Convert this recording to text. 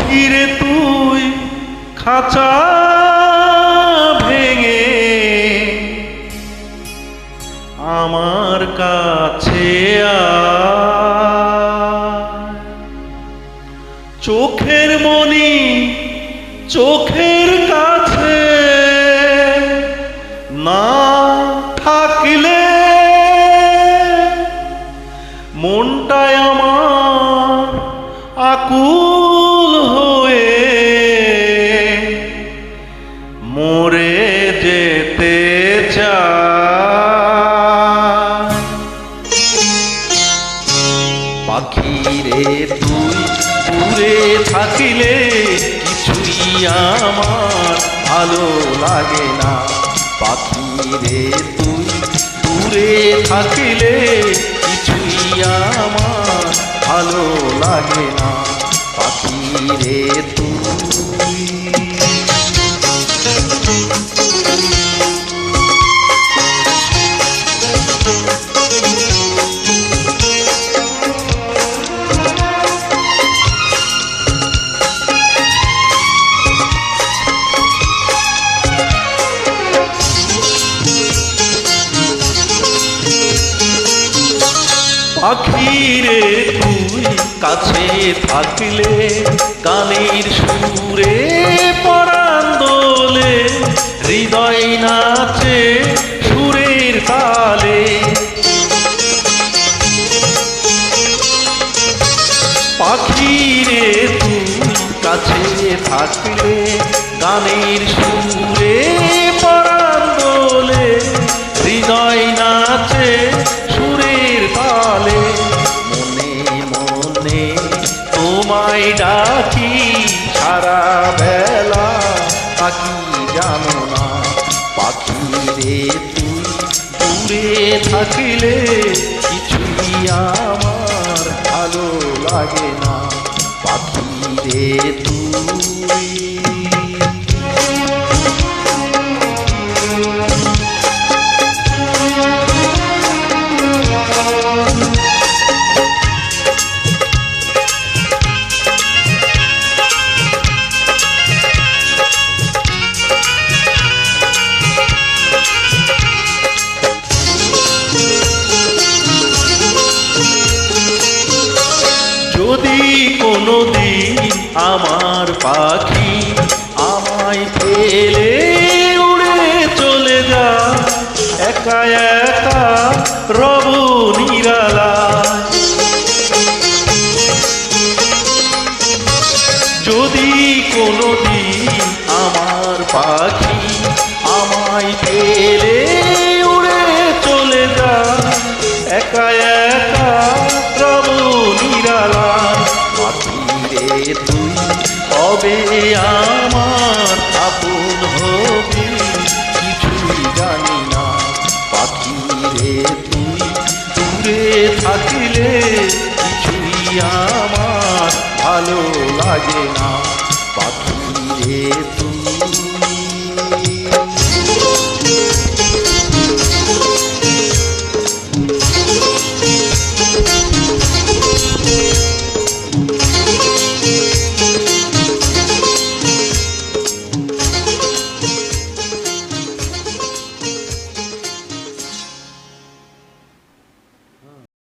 পাখিরে তুই খাঁচা ভেঙে আমার কাছে চোখের মনি চোখের কাছে না থাকলে মনটায় আমার আকুল হয়ে মরে যেতে চায়। পাখিরে তুই দূরে থাকিলে কিছুই আমার ভালো লাগে না। পাখিরে তুই দূরে থাকিলে কিছুই আমার ভালো লাগে না। পাখিরে তুই পাখিরে তুই কাছে থাকলে গানের সুরে পরাণ দোলে হৃদয় নাচে সুরের তালে। পাখিরে তুই কাছে থাকলে গানের সুরে পরাণ দোলে হৃদয় নাচে সুরের তালে। মনে মনে তোমায় ডাকি সারা বেলা পাখি জানো না। পাখিরে তুই দূরে থাকিলে কিছুই আমার ভালো লাগে না। পাখিরে তুই যদি কোনোদিন আমার পাখি আমায় ফেলে উড়ে চলে যা একা একা রব নিরালায়। যদি কোনোদিন আমার পাখি আমায় ফেলে উড়ে চলে যা একা একা রব নিরালায়। পাখিরে তুই কবে আমার আপন হবি কিছুই জানি না। পাখিরে তুই দূরে থাকিলে কিছুই আমার ভালো লাগে না।